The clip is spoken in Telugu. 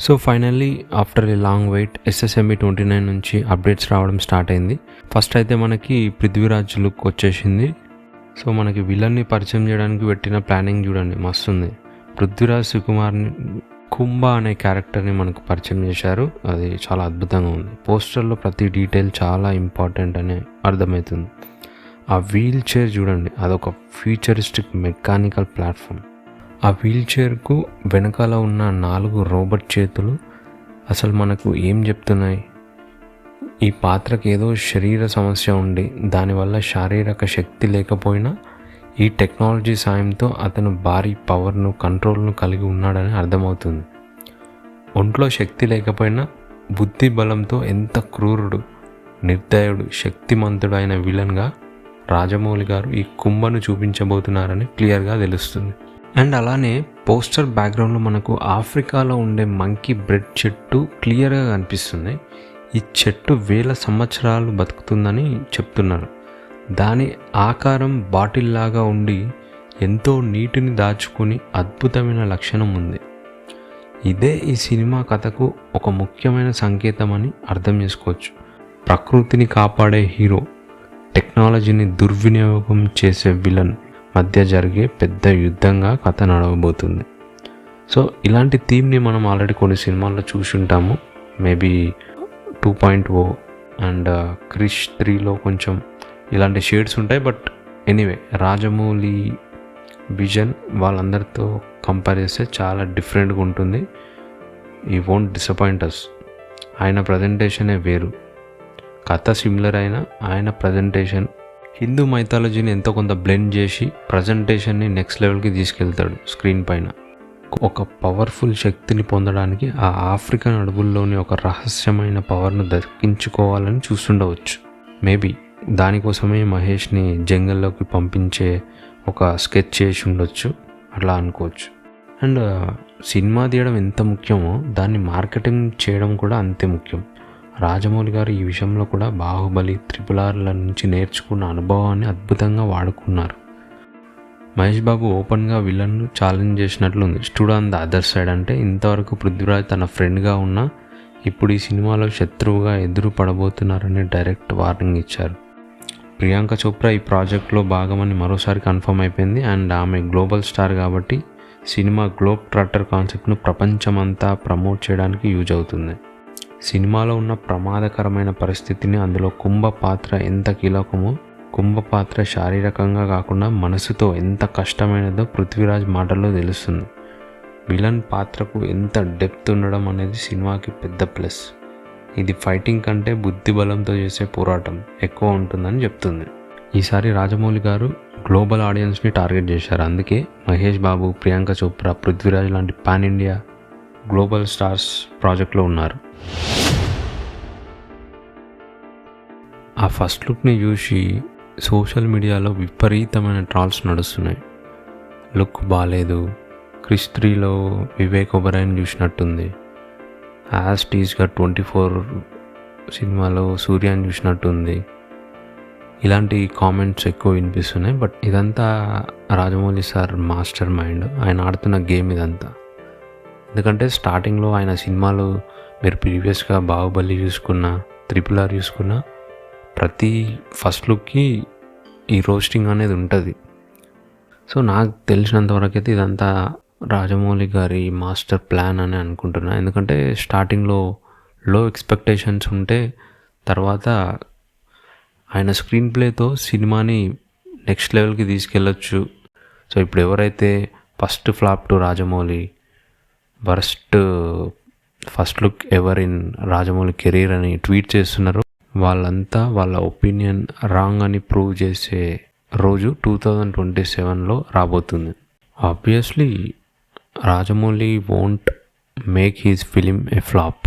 So finally after a long wait SSME 29 నుంచి అప్డేట్స్ రావడం స్టార్ట్ అయింది. ఫస్ట్ అయితే మనకి పృథ్వీరాజ్ లుక్ వచ్చేసింది. సో మనకి విలన్ని పరిచయం చేయడానికి పెట్టిన ప్లానింగ్ చూడండి, మస్తుంది. పృథ్వీరాజ్ సుకుమార్ని కుంభ అనే క్యారెక్టర్ని మనకు పరిచయం చేశారు. అది చాలా అద్భుతంగా ఉంది. పోస్టర్లో ప్రతి డీటెయిల్ చాలా ఇంపార్టెంట్ అని అర్థమవుతుంది. ఆ వీల్ చైర్ చూడండి, అదొక ఫ్యూచరిస్టిక్ మెకానికల్ ప్లాట్ఫామ్. ఆ వీల్ చైర్కు వెనకాల ఉన్న 4 రోబోట్ చేతులు అసలు మనకు ఏం చెప్తున్నాయి? ఈ పాత్రకి ఏదో శరీర సమస్య ఉండి దానివల్ల శారీరక శక్తి లేకపోయినా ఈ టెక్నాలజీ సాయంతో అతను భారీ పవర్ను, కంట్రోల్ను కలిగి ఉన్నాడని అర్థమవుతుంది. ఒంట్లో శక్తి లేకపోయినా బుద్ధి బలంతో ఎంత క్రూరుడు, నిర్దయుడు, శక్తిమంతుడు అయిన విలన్గా రాజమౌళి గారు ఈ కుంభను చూపించబోతున్నారని క్లియర్గా తెలుస్తుంది. అండ్ అలానే పోస్టర్ బ్యాక్గ్రౌండ్లో మనకు ఆఫ్రికాలో ఉండే మంకీ బ్రెడ్ చెట్టు క్లియర్గా కనిపిస్తుంది. ఈ చెట్టు 1000 సంవత్సరాలు బతుకుతుందని చెప్తున్నారు. దాని ఆకారం బాటిల్ లాగా ఉండి ఎంతో నీటిని దాచుకుని అద్భుతమైన లక్షణం ఉంది. ఇదే ఈ సినిమా కథకు ఒక ముఖ్యమైన సంకేతం అని అర్థం చేసుకోవచ్చు. ప్రకృతిని కాపాడే హీరో, టెక్నాలజీని దుర్వినియోగం చేసే విలన్ మధ్య జరిగే పెద్ద యుద్ధంగా కథ నడవబోతుంది. సో ఇలాంటి థీమ్ని మనం ఆల్రెడీ కొన్ని సినిమాల్లో చూసి ఉంటాము. మేబీ 2.0 అండ్ క్రిష్ 3లో కొంచెం ఇలాంటి షేడ్స్ ఉంటాయి. బట్ ఎనీవే, రాజమౌళి విజన్ వాళ్ళందరితో కంపేర్ చేస్తే చాలా డిఫరెంట్గా ఉంటుంది. ఈ వోంట్ డిసప్పాయింట్ అస్. ఆయన ప్రజెంటేషనే వేరు. కథ సిమిలర్ అయినా ఆయన ప్రజెంటేషన్ హిందూ మైథాలజీని ఎంతో కొంత బ్లెండ్ చేసి ప్రజెంటేషన్ని నెక్స్ట్ లెవెల్కి తీసుకెళ్తాడు స్క్రీన్ పైన. ఒక పవర్ఫుల్ శక్తిని పొందడానికి ఆ ఆఫ్రికన్ అడవుల్లోని ఒక రహస్యమైన పవర్ను దక్కించుకోవాలని చూస్తుండవచ్చు. మేబీ దానికోసమే మహేష్ని జంగల్లోకి పంపించే ఒక స్కెచ్ చేసి ఉండొచ్చు, అట్లా అనుకోవచ్చు. అండ్ సినిమా తీయడం ఎంత ముఖ్యమో దాన్ని మార్కెటింగ్ చేయడం కూడా అంతే ముఖ్యం. రాజమౌళి గారు ఈ విషయంలో కూడా బాహుబలి, RRRల నుంచి నేర్చుకున్న అనుభవాన్ని అద్భుతంగా వాడుకున్నారు. మహేష్ బాబు ఓపెన్గా విలన్ను ఛాలెంజ్ చేసినట్లుంది. Stood on the other side అంటే ఇంతవరకు పృథ్వీరాజ్ తన ఫ్రెండ్గా ఉన్నా ఇప్పుడు ఈ సినిమాలో శత్రువుగా ఎదురు పడబోతున్నారని డైరెక్ట్ వార్నింగ్ ఇచ్చారు. ప్రియాంక చోప్రా ఈ ప్రాజెక్ట్లో భాగమని మరోసారి కన్ఫర్మ్ అయిపోయింది. అండ్ ఆమె గ్లోబల్ స్టార్ కాబట్టి సినిమా గ్లోబ్ ట్రాటర్ కాన్సెప్ట్ను ప్రపంచమంతా ప్రమోట్ చేయడానికి యూజ్ అవుతుంది. సినిమాలో ఉన్న ప్రమాదకరమైన పరిస్థితిని, అందులో కుంభ పాత్ర ఎంత కీలకమో, కుంభ పాత్ర శారీరకంగా కాకుండా మనసుతో ఎంత కష్టమైనదో పృథ్వీరాజ్ మాటల్లో తెలుస్తుంది. విలన్ పాత్రకు ఎంత డెప్త్ ఉండడం అనేది సినిమాకి పెద్ద ప్లస్. ఇది ఫైటింగ్ కంటే బుద్ధి బలంతో చేసే పోరాటం ఎక్కువ ఉంటుందని చెప్తుంది. ఈసారి రాజమౌళి గారు గ్లోబల్ ఆడియన్స్ని టార్గెట్ చేశారు. అందుకే మహేష్ బాబు, ప్రియాంక చోప్రా, పృథ్వీరాజ్ లాంటి పాన్ ఇండియా గ్లోబల్ స్టార్స్ ప్రాజెక్ట్లో ఉన్నారు. ఆ ఫస్ట్ లుక్ని చూసి సోషల్ మీడియాలో విపరీతమైన ట్రాల్స్ నడుస్తున్నాయి. లుక్ బాగాలేదు, క్రిష్ 3లో వివేక్ ఒబెరాయ్ని చూసినట్టుంది, యాజ్ టీజ్గా 24 సినిమాలో సూర్యాని చూసినట్టుంది, ఇలాంటి కామెంట్స్ ఎక్కువ వినిపిస్తున్నాయి. బట్ ఇదంతా రాజమౌళి సార్ మాస్టర్ మైండ్, ఆయన ఆడుతున్న గేమ్ ఇదంతా. ఎందుకంటే స్టార్టింగ్లో ఆయన సినిమాలు మీరు ప్రీవియస్గా బాహుబలి చూసుకున్నా, RRR చూసుకున్నా, ప్రతి ఫస్ట్ లుక్కి ఈ రోస్టింగ్ అనేది ఉంటుంది. సో నాకు తెలిసినంతవరకు అయితే ఇదంతా రాజమౌళి గారి మాస్టర్ ప్లాన్ అని అనుకుంటున్నా. ఎందుకంటే స్టార్టింగ్లో లో ఎక్స్పెక్టేషన్స్ ఉంటే తర్వాత ఆయన స్క్రీన్ ప్లేతో సినిమాని నెక్స్ట్ లెవెల్కి తీసుకెళ్ళొచ్చు. సో ఇప్పుడు ఎవరైతే first flop to Rajamouli, worst first look ever in Rajamouli career అని ట్వీట్ చేస్తున్నారో వాళ్ళంతా వాళ్ళ ఒపీనియన్ రాంగ్ అని ప్రూవ్ చేసే రోజు 2027లో రాబోతుంది. Obviously Rajamouli won't make his film A flop.